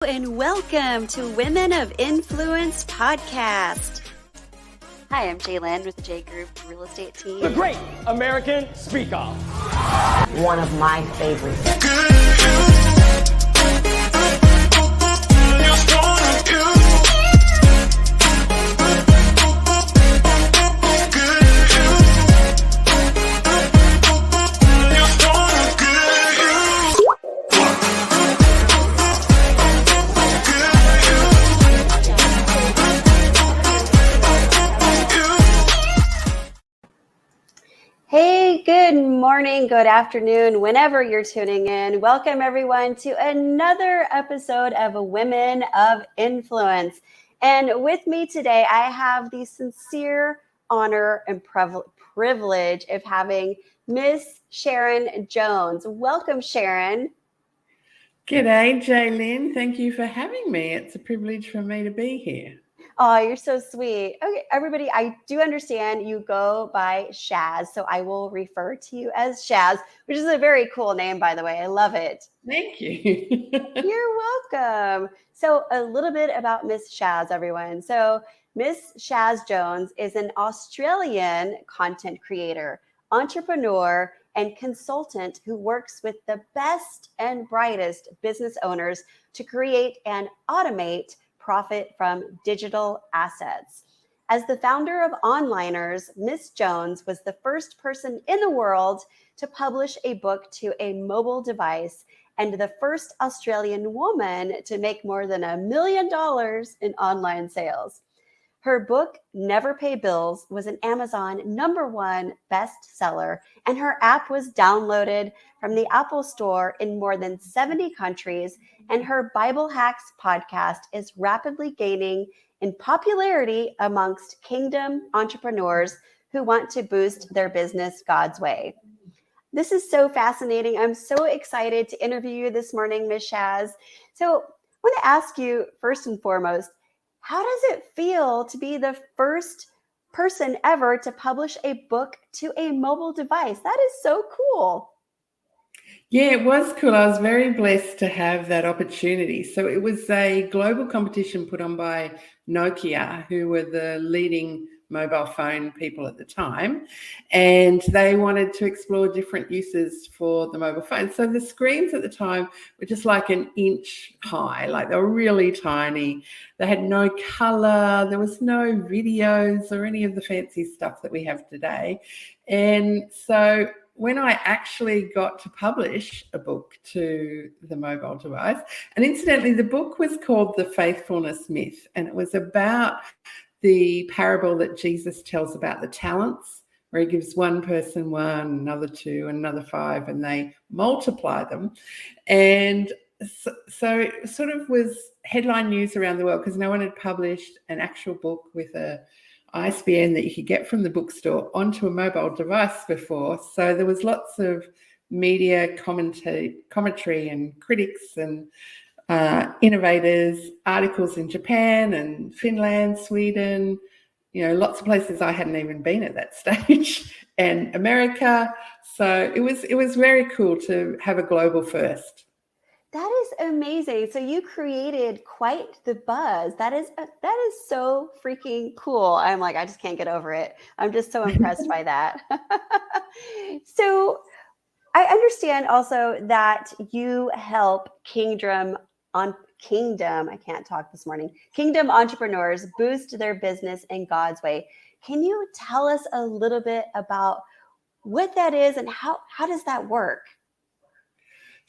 And welcome to Women of Influence podcast. Hi, I'm Jalen with the J Group Real Estate Team. The Great American Speak Off. One of my favorites. Hey, good morning, good afternoon, whenever you're tuning in. Welcome, everyone, to another episode of Women of Influence. And with me today, I have the sincere honor and privilege of having Miss Sharon Jones. Welcome, Sharon. G'day, Jaylyn. Thank you for having me. It's a privilege for me to be here. Oh, you're so sweet. Okay, everybody, I do understand you go by Shaz, so I will refer to you as Shaz, which is a very cool name, by the way. I love it. Thank you. You're welcome. So a little bit about Miss Shaz, everyone. So Miss Shaz Jones is an Australian content creator, entrepreneur, and consultant who works with the best and brightest business owners to create and automate profit from digital assets. As the founder of Onliners, Miss Jones was the first person in the world to publish a book to a mobile device and the first Australian woman to make more than $1 million in online sales. Her book, Never Pay Bills, was an Amazon #1 bestseller, and her app was downloaded from the Apple Store in more than 70 countries, and her Bible Hacks podcast is rapidly gaining in popularity amongst kingdom entrepreneurs who want to boost their business God's way. This is so fascinating. I'm so excited to interview you this morning, Ms. Shaz. So I want to ask you first and foremost, how does it feel to be the first person ever to publish a book to a mobile device? That is so cool. Yeah, it was cool. I was very blessed to have that opportunity. So it was a global competition put on by Nokia, who were the leading mobile phone people at the time, and they wanted to explore different uses for the mobile phone. So the screens at the time were just like an inch high, like they were really tiny. They had no color, there was no videos or any of the fancy stuff that we have today. And so when I actually got to publish a book to the mobile device, and incidentally, the book was called The Faithfulness Myth, and it was about the parable that Jesus tells about the talents, where he gives one person one, another two, another five, and they multiply them. And so it sort of was headline news around the world because no one had published an actual book with a ISBN that you could get from the bookstore onto a mobile device before. So there was lots of media commentary and critics and innovators, articles in Japan and Finland, Sweden, lots of places I hadn't even been at that stage, and America. So it was very cool to have a global first. That is amazing. So you created quite the buzz. That is so freaking cool. I'm like, I just can't get over it. I'm just so impressed by that. So I understand also that you help kingdom entrepreneurs boost their business in God's way. Can you tell us a little bit about what that is and how does that work?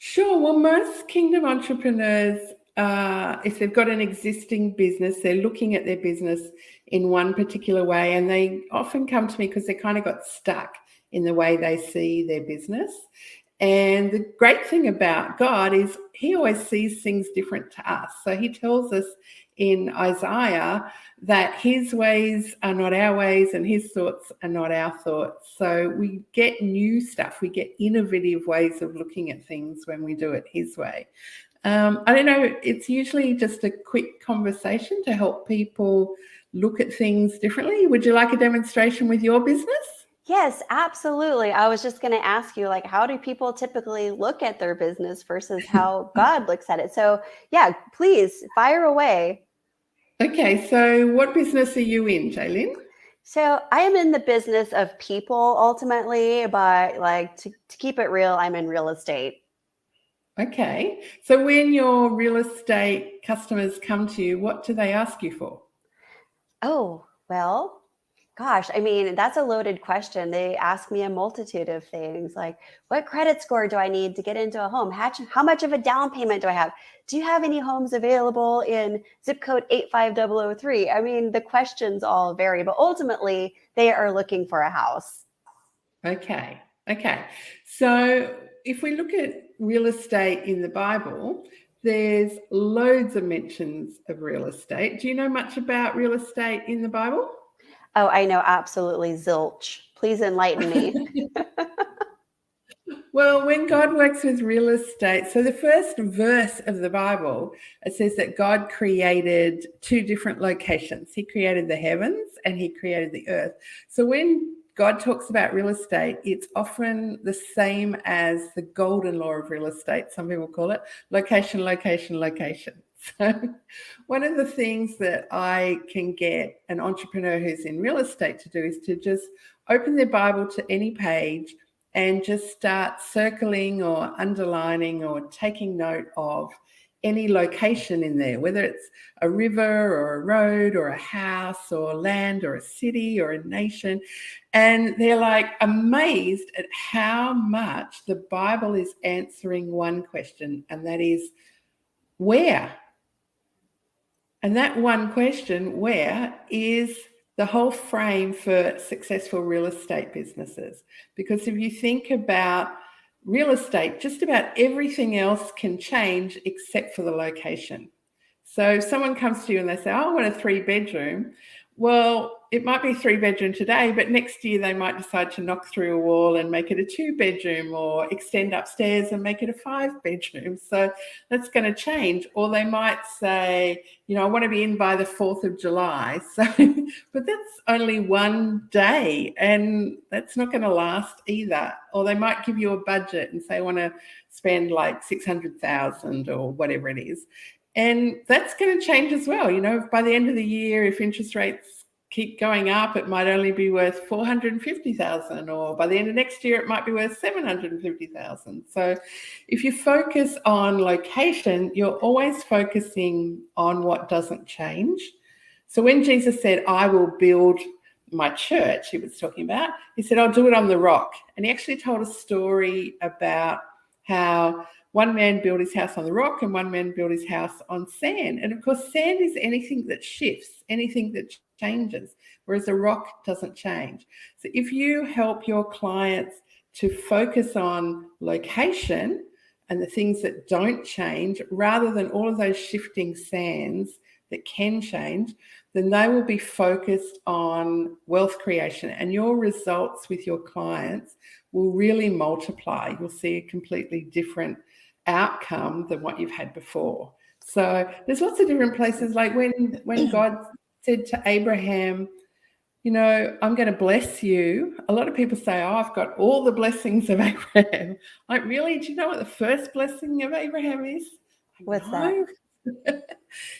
Sure. Well, most kingdom entrepreneurs, if they've got an existing business, they're looking at their business in one particular way, and they often come to me because they kind of got stuck in the way they see their business. And the great thing about God is he always sees things different to us. So he tells us in Isaiah that his ways are not our ways and his thoughts are not our thoughts. So we get new stuff. We get innovative ways of looking at things when we do it his way. I don't know, it's usually just a quick conversation to help people look at things differently. Would you like a demonstration with your business? Yes, absolutely. I was just going to ask you, like, how do people typically look at their business versus how God looks at it? So, yeah, please fire away. Okay, so what business are you in, Jaylin? So, I am in the business of people ultimately, but like to keep it real, I'm in real estate. Okay, so when your real estate customers come to you, what do they ask you for? Oh, well, gosh, I mean, that's a loaded question. They ask me a multitude of things like, what credit score do I need to get into a home? How much of a down payment do I have? Do you have any homes available in zip code 85003? I mean, the questions all vary, but ultimately, they are looking for a house. Okay, okay. So if we look at real estate in the Bible, there's loads of mentions of real estate. Do you know much about real estate in the Bible? Oh, I know absolutely zilch. Please enlighten me. Well, when God works with real estate, so the first verse of the Bible, it says that God created two different locations. He created the heavens and he created the earth. So when God talks about real estate, it's often the same as the golden law of real estate. Some people call it location, location, location. So one of the things that I can get an entrepreneur who's in real estate to do is to just open their Bible to any page and just start circling or underlining or taking note of any location in there, whether it's a river or a road or a house or land or a city or a nation. And they're like amazed at how much the Bible is answering one question, and that is where? And that one question, where, is the whole frame for successful real estate businesses. Because if you think about real estate, just about everything else can change except for the location. So if someone comes to you and they say, oh, I want a 3-bedroom. Well, it might be a 3-bedroom today, but next year they might decide to knock through a wall and make it a 2-bedroom or extend upstairs and make it a 5-bedroom. So that's going to change. Or they might say, I want to be in by the 4th of July. So, but that's only one day and that's not going to last either. Or they might give you a budget and say, I want to spend like 600,000 or whatever it is. And that's going to change as well. By the end of the year, if interest rates keep going up, it might only be worth 450,000, or by the end of next year, it might be worth 750,000. So if you focus on location, you're always focusing on what doesn't change. So when Jesus said, I will build my church, he was talking about, he said, I'll do it on the rock. And he actually told a story about how one man built his house on the rock and one man built his house on sand. And of course, sand is anything that shifts, anything that changes, whereas a rock doesn't change. So if you help your clients to focus on location and the things that don't change, rather than all of those shifting sands that can change, then they will be focused on wealth creation, and your results with your clients will really multiply. You'll see a completely different outcome than what you've had before. So there's lots of different places, like when God said to Abraham, I'm going to bless you. A lot of people say, oh, I've got all the blessings of Abraham. Like, really? Do you know what the first blessing of Abraham is? What's that?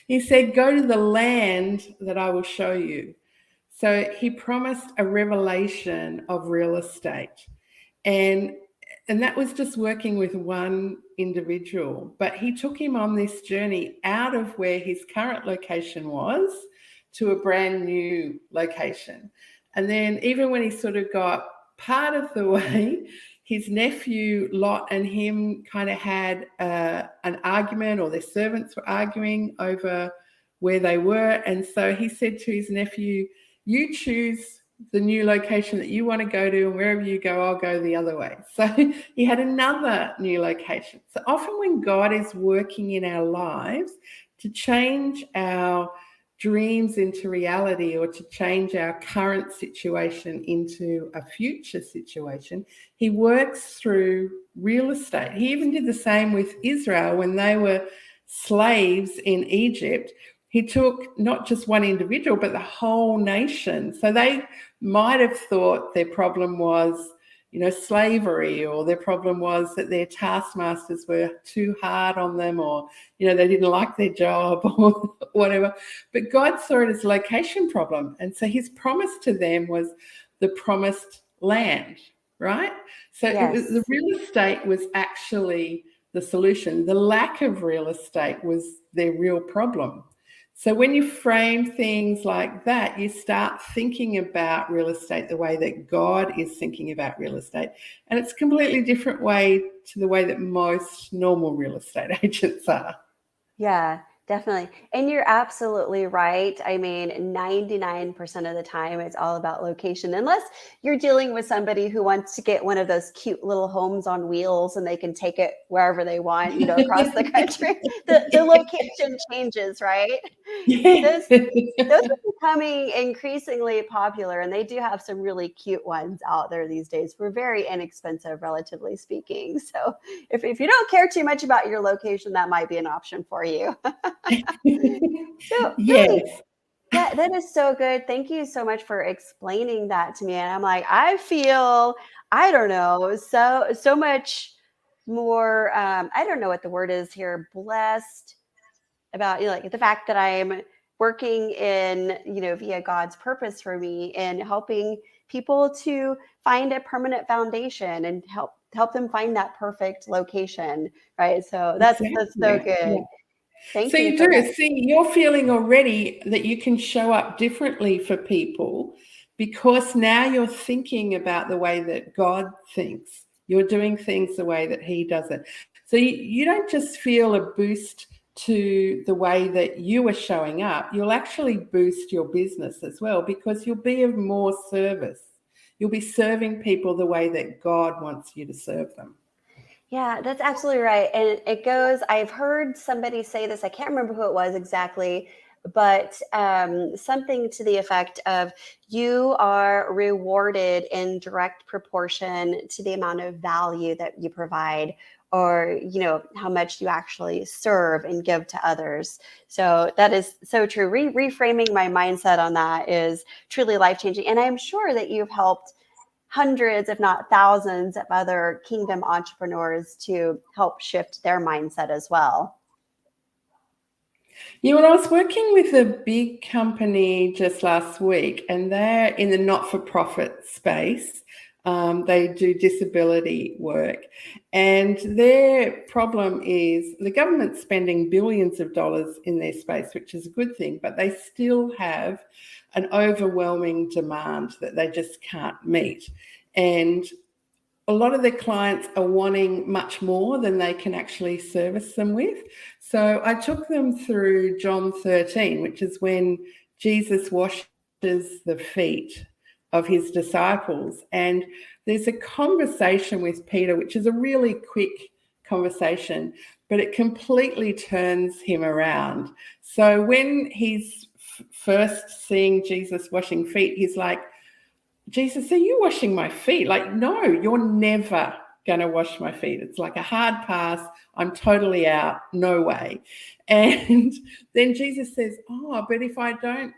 He said, go to the land that I will show you. So he promised a revelation of real estate. And that was just working with one individual. But he took him on this journey out of where his current location was to a brand new location. And then even when he sort of got part of the way, his nephew Lot and him kind of had an argument, or their servants were arguing over where they were. And so he said to his nephew, you choose the new location that you want to go to, and wherever you go, I'll go the other way. So he had another new location. So often when God is working in our lives to change our dreams into reality, or to change our current situation into a future situation, he works through real estate. He even did the same with Israel when they were slaves in Egypt. he took not just one individual, but the whole nation. So they might have thought their problem was, slavery, or their problem was that their taskmasters were too hard on them, or, they didn't like their job or whatever. But God saw it as a location problem. And so his promise to them was the promised land, right? So Yes. the real estate was actually the solution. The lack of real estate was their real problem. So when you frame things like that, you start thinking about real estate the way that God is thinking about real estate. And it's a completely different way to the way that most normal real estate agents are. Yeah, definitely. And you're absolutely right. I mean, 99% of the time, it's all about location, unless you're dealing with somebody who wants to get one of those cute little homes on wheels and they can take it wherever they want, across the country. The location changes, right? Those those are becoming increasingly popular, and they do have some really cute ones out there these days. We're very inexpensive, relatively speaking. So if you don't care too much about your location, that might be an option for you. So really, Yes. yeah, that is so good. Thank you so much for explaining that to me. And I'm like, I feel, I don't know, so much more. I don't know what the word is here. Blessed about, like the fact that I'm working in, via God's purpose for me and helping people to find a permanent foundation and help them find that perfect location, right? So that's so Exactly. good. Yeah. Thank So you you for that. do see, you're feeling already that you can show up differently for people because now you're thinking about the way that God thinks. You're doing things the way that he does it. So you don't just feel a boost to the way that you are showing up. You'll actually boost your business as well because you'll be of more service. You'll be serving people the way that God wants you to serve them. Yeah, that's absolutely right. And it goes, I've heard somebody say this, I can't remember who it was exactly, but something to the effect of you are rewarded in direct proportion to the amount of value that you provide, or how much you actually serve and give to others. So that is so true. Reframing my mindset on that is truly life-changing. And I'm sure that you've helped hundreds, if not thousands, of other kingdom entrepreneurs to help shift their mindset as well. Yeah, well, I was working with a big company just last week, and they're in the not-for-profit space. They do disability work, and their problem is the government's spending billions of dollars in their space, which is a good thing, but they still have an overwhelming demand that they just can't meet. And a lot of their clients are wanting much more than they can actually service them with. So I took them through John 13, which is when Jesus washes the feet of his disciples. And there's a conversation with Peter, which is a really quick conversation, but it completely turns him around. So when he's first seeing Jesus washing feet, he's like, Jesus, are you washing my feet? Like, no, you're never going to wash my feet. It's like a hard pass. I'm totally out. No way. And then Jesus says, oh, but if I don't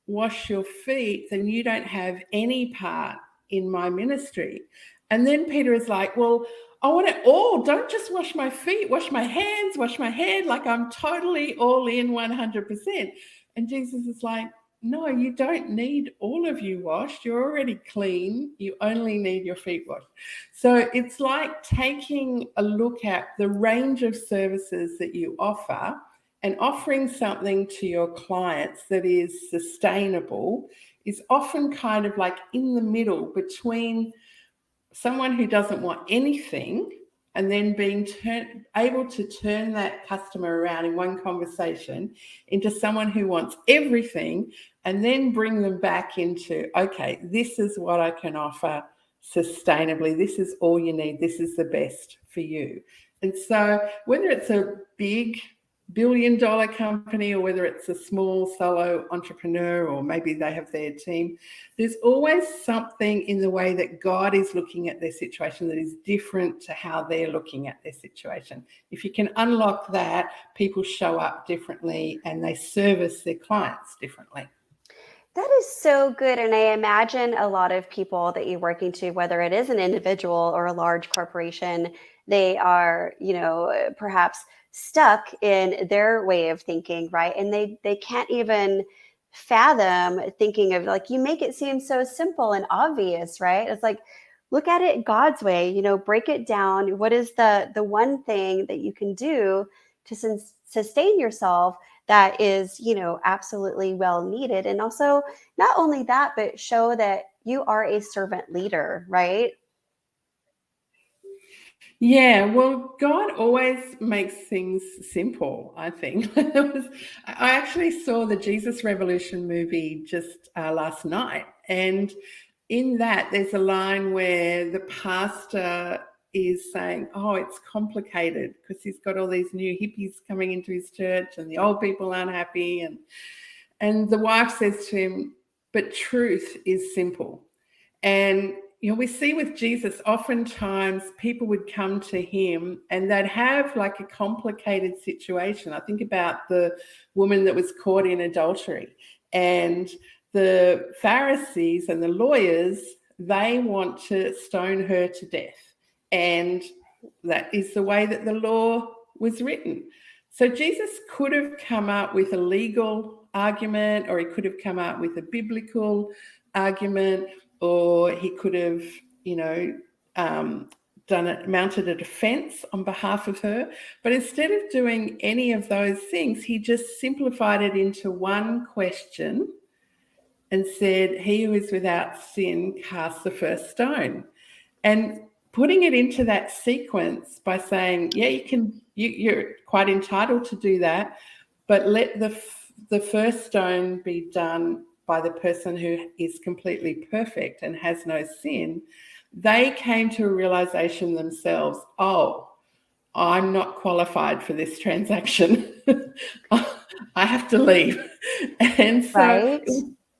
wash your feet, then you don't have any part in my ministry. And then Peter is like, well, I want it all. Don't just wash my feet, wash my hands, wash my head. Like I'm totally all in 100%. And Jesus is like, no, you don't need all of you washed. You're already clean. You only need your feet washed. So it's like taking a look at the range of services that you offer and offering something to your clients that is sustainable is often kind of like in the middle between someone who doesn't want anything and then being able to turn that customer around in one conversation into someone who wants everything and then bring them back into, okay, this is what I can offer sustainably. This is all you need. This is the best for you. And so whether it's a big billion-dollar company or whether it's a small solo entrepreneur or maybe they have their team, there's always something in the way that God is looking at their situation that is different to how they're looking at their situation. If you can unlock that, people show up differently and they service their clients differently. That is so good. And I imagine a lot of people that you're working to, whether it is an individual or a large corporation, they are, perhaps stuck in their way of thinking, right? And they can't even fathom thinking of, like, you make it seem so simple and obvious, right? It's like, look at it God's way, break it down. What is the one thing that you can do to sustain yourself that is, absolutely well needed? And also, not only that, but show that you are a servant leader, right? Yeah, well, God always makes things simple, I think. I actually saw the Jesus Revolution movie just last night. And in that, there's a line where the pastor is saying, oh, it's complicated because he's got all these new hippies coming into his church and the old people aren't happy. And the wife says to him, but truth is simple. And we see with Jesus, oftentimes people would come to him and they'd have like a complicated situation. I think about the woman that was caught in adultery, and the Pharisees and the lawyers, they want to stone her to death. And that is the way that the law was written. So Jesus could have come up with a legal argument, or he could have come up with a biblical argument, or he could have, mounted a defense on behalf of her. But instead of doing any of those things, he just simplified it into one question and said, he who is without sin cast the first stone. And putting it into that sequence by saying, yeah, you're quite entitled to do that, but let the first stone be done by the person who is completely perfect and has no sin. They came to a realization themselves, oh, I'm not qualified for this transaction. I have to leave. And so Right.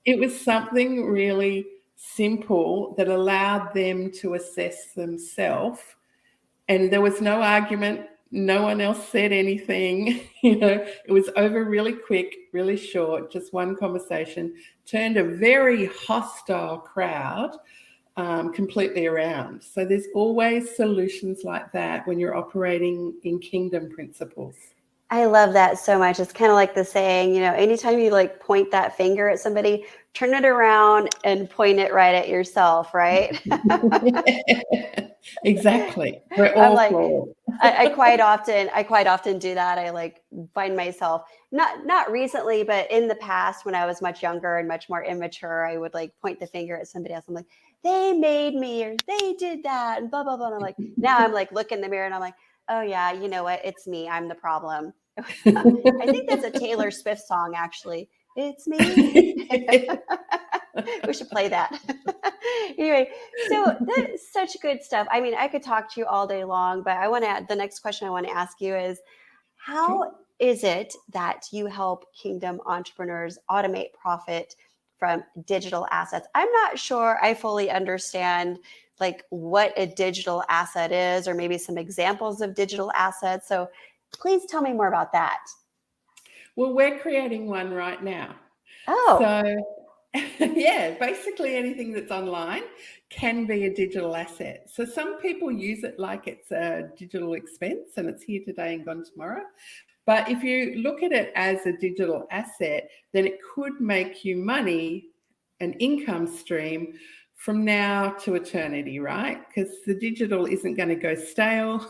it was something really simple that allowed them to assess themselves. And there was no argument. No one else said anything. It was over really quick, really short, just one conversation, turned a very hostile crowd completely around. So there's always solutions like that when you're operating in kingdom principles. I love that so much. It's kind of like the saying, anytime you like point that finger at somebody, turn it around and point it right at yourself, right? Exactly. We're I'm all like, flawed. I quite often do that. I like find myself not recently, but in the past when I was much younger and much more immature, I would like point the finger at somebody else. I'm like, they made me, or they did that, and blah blah blah. And I'm like, now I'm like, look in the mirror and I'm like, oh yeah, you know what? It's me. I'm the problem. I think that's a Taylor Swift song, actually. It's me. We should play that. Anyway, so that's such good stuff. I mean, I could talk to you all day long, but the next question I want to ask you is, how Sure. is it that you help kingdom entrepreneurs automate profit from digital assets? I'm not sure I fully understand like what a digital asset is, or maybe some examples of digital assets. So please tell me more about that. Well, we're creating one right now. Oh, So, yeah, basically anything that's online can be a digital asset. So some people use it like it's a digital expense and it's here today and gone tomorrow. But if you look at it as a digital asset, then it could make you money, an income stream from now to eternity, right? Because the digital isn't going to go stale.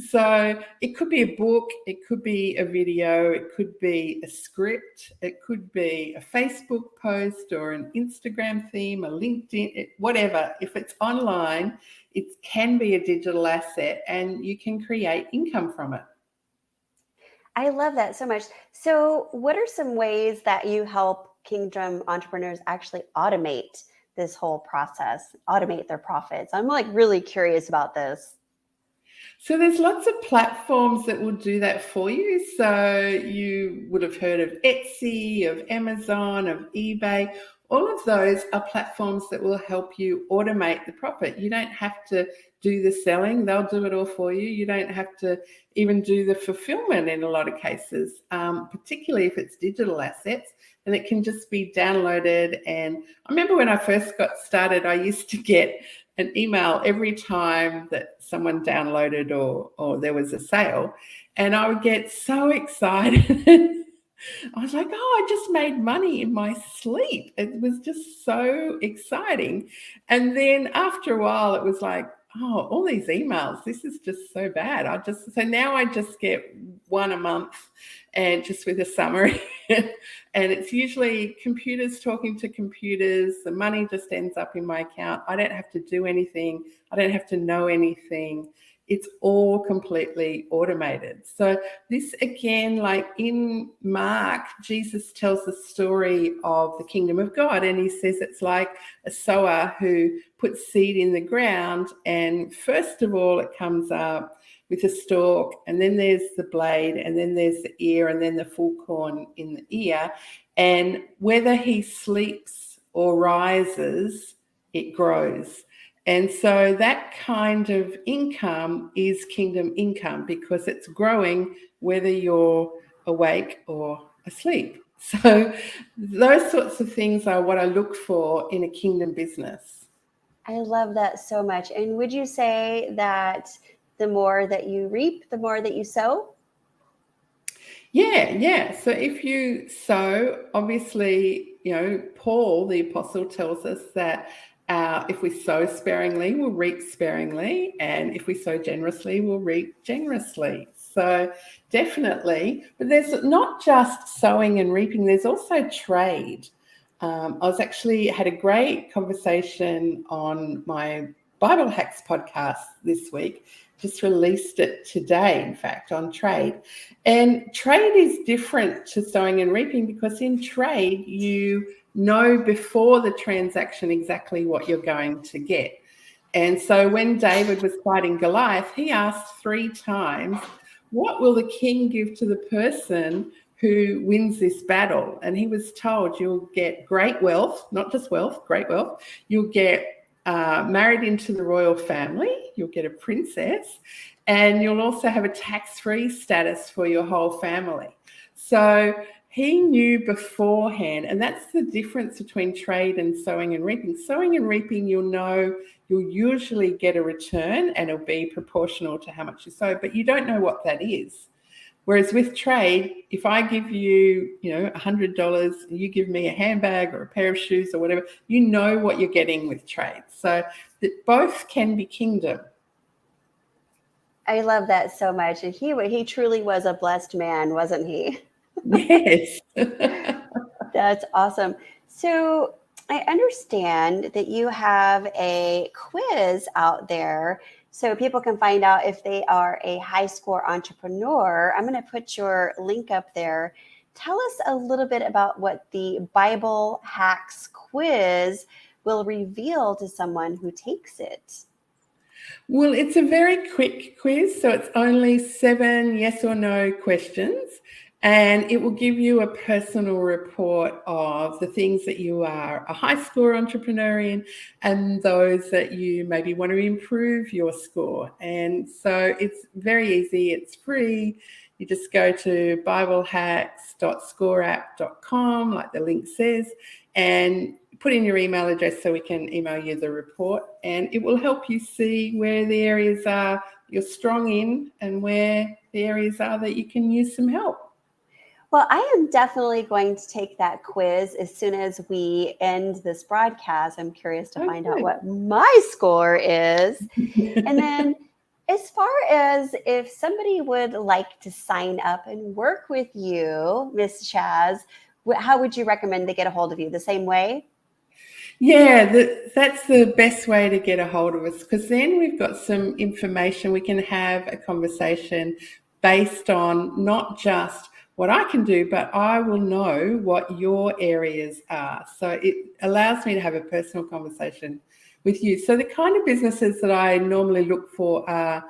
So it could be a book, it could be a video, it could be a script, it could be a Facebook post or an Instagram theme, a LinkedIn, whatever. If it's online, it can be a digital asset and you can create income from it. I love that so much. So, what are some ways that you help kingdom entrepreneurs actually automate this whole process, automate their profits? I'm like really curious about this. So there's lots of platforms that will do that for you. So you would have heard of Etsy, of Amazon, of eBay. All of those are platforms that will help you automate the profit. You don't have to do the selling. They'll do it all for you. You don't have to even do the fulfillment in a lot of cases, particularly if it's digital assets, and it can just be downloaded. And I remember when I first got started, I used to get an email every time that someone downloaded or there was a sale, and I would get so excited. I was like, oh, I just made money in my sleep. It was just so exciting. And then after a while, it was like, oh, all these emails, this is just so bad. So now I just get one a month and just with a summary. And it's usually computers talking to computers. The money just ends up in my account. I don't have to do anything. I don't have to know anything. It's all completely automated. So this again, like in Mark, Jesus tells the story of the kingdom of God, and he says it's like a sower who puts seed in the ground, and first of all it comes up with a stalk, and then there's the blade, and then there's the ear, and then the full corn in the ear. And whether he sleeps or rises, it grows. And so that kind of income is kingdom income because it's growing whether you're awake or asleep. So those sorts of things are what I look for in a kingdom business. I love that so much. And would you say that the more that you reap, the more that you sow? Yeah. So if you sow, obviously, Paul, the apostle, tells us that if we sow sparingly, we'll reap sparingly. And if we sow generously, we'll reap generously. So definitely. But there's not just sowing and reaping, there's also trade. Had a great conversation on my Bible Hacks podcast this week. Just released it today, in fact, on trade. And trade is different to sowing and reaping because in trade, you know before the transaction exactly what you're going to get. And so when David was fighting Goliath, he asked 3 times, what will the king give to the person who wins this battle? And he was told, you'll get great wealth, not just wealth, great wealth. You'll get married into the royal family, you'll get a princess, and you'll also have a tax-free status for your whole family. So he knew beforehand, and that's the difference between trade and sowing and reaping. Sowing and reaping, you'll usually get a return and it'll be proportional to how much you sow, but you don't know what that is. Whereas with trade, if I give you, $100, you give me a handbag or a pair of shoes or whatever, you know what you're getting with trade. So that both can be kingdom. I love that so much. And he truly was a blessed man, wasn't he? Yes. That's awesome. So I understand that you have a quiz out there so people can find out if they are a high score entrepreneur. I'm going to put your link up there. Tell us a little bit about what the Bible Hacks quiz will reveal to someone who takes it. Well, it's a very quick quiz, so it's only 7 yes or no questions, and it will give you a personal report of the things that you are a high score entrepreneur in and those that you maybe want to improve your score. And so it's very easy. It's free. You just go to biblehacks.scoreapp.com, like the link says, and put in your email address so we can email you the report, and it will help you see where the areas are you're strong in and where the areas are that you can use some help. Well, I am definitely going to take that quiz as soon as we end this broadcast. I'm curious to find out what my score is. And then as far as if somebody would like to sign up and work with you, Miss Shaz, how would you recommend they get a hold of you? The same way? Yeah, that's the best way to get a hold of us, because then we've got some information. We can have a conversation based on not just what I can do, but I will know what your areas are. So it allows me to have a personal conversation with you. So the kind of businesses that I normally look for are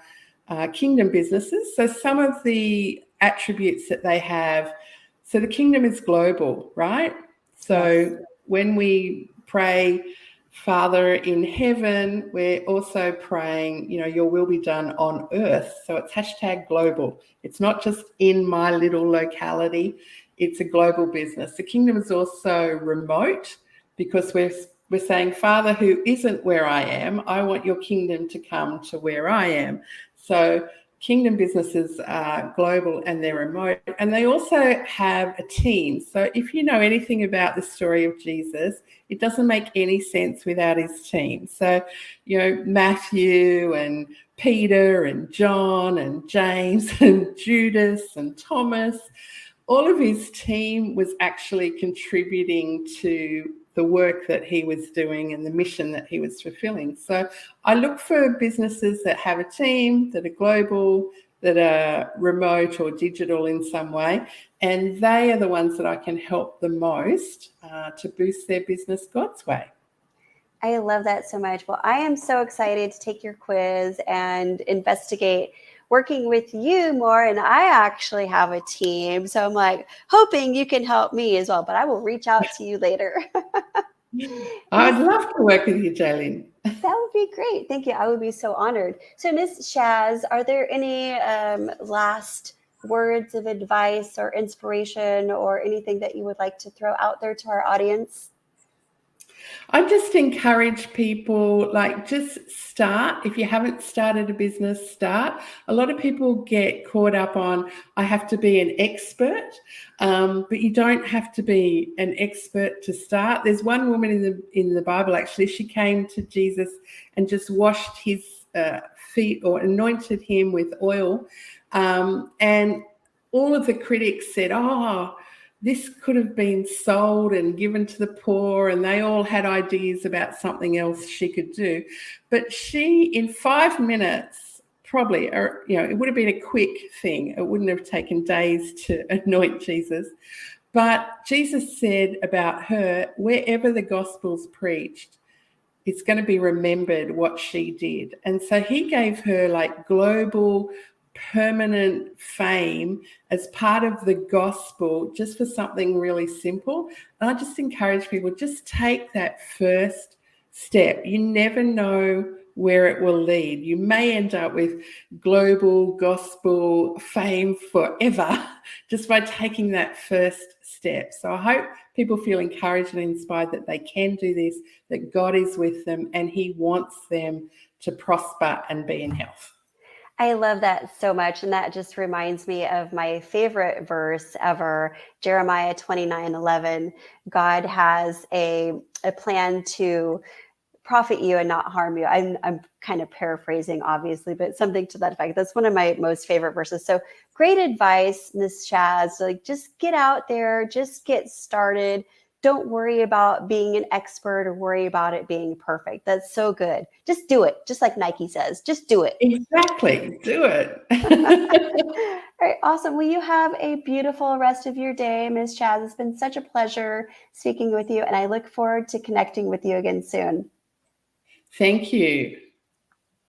kingdom businesses. So some of the attributes that they have, so the kingdom is global, right? So Yes. when we pray, Father in heaven, we're also praying, your will be done on earth. So it's #global. It's not just in my little locality, it's a global business. The kingdom is also remote because we're saying, Father, who isn't where I am, I want your kingdom to come to where I am. So kingdom businesses are global and they're remote, and they also have a team. So if you know anything about the story of Jesus, it doesn't make any sense without his team. So, Matthew and Peter and John and James and Judas and Thomas, all of his team was actually contributing to the work that he was doing and the mission that he was fulfilling. So I look for businesses that have a team, that are global, that are remote or digital in some way, and they are the ones that I can help the most to boost their business God's way. I love that so much. Well, I am so excited to take your quiz and investigate working with you more. And I actually have a team. So I'm like hoping you can help me as well, but I will reach out to you later. I'd love to work with you, Jaylene. That would be great. Thank you. I would be so honored. So, Miss Shaz, are there any last words of advice or inspiration or anything that you would like to throw out there to our audience? I just encourage people, just start. If you haven't started a business, start. A lot of people get caught up on, I have to be an expert, but you don't have to be an expert to start. There's one woman in the Bible, actually, she came to Jesus and just washed his feet or anointed him with oil. And all of the critics said, this could have been sold and given to the poor, and they all had ideas about something else she could do. But she, in 5 minutes, probably, it would have been a quick thing. It wouldn't have taken days to anoint Jesus. But Jesus said about her, wherever the gospel's preached, it's going to be remembered what she did. And so he gave her global permanent fame as part of the gospel, just for something really simple. And I just encourage people, just take that first step. You never know where it will lead. You may end up with global gospel fame forever just by taking that first step. So I hope people feel encouraged and inspired that they can do this, that God is with them and he wants them to prosper and be in health. I love that so much. And that just reminds me of my favorite verse ever, Jeremiah 29:11. God has a plan to profit you and not harm you. I'm kind of paraphrasing, obviously, but something to that effect. That's one of my most favorite verses. So great advice, Miss Shaz. Just get out there, just get started. Don't worry about being an expert or worry about it being perfect. That's so good. Just do it. Just like Nike says, just do it. Exactly. Do it. All right, awesome. Well, you have a beautiful rest of your day, Ms. Chaz. It's been such a pleasure speaking with you, and I look forward to connecting with you again soon. Thank you.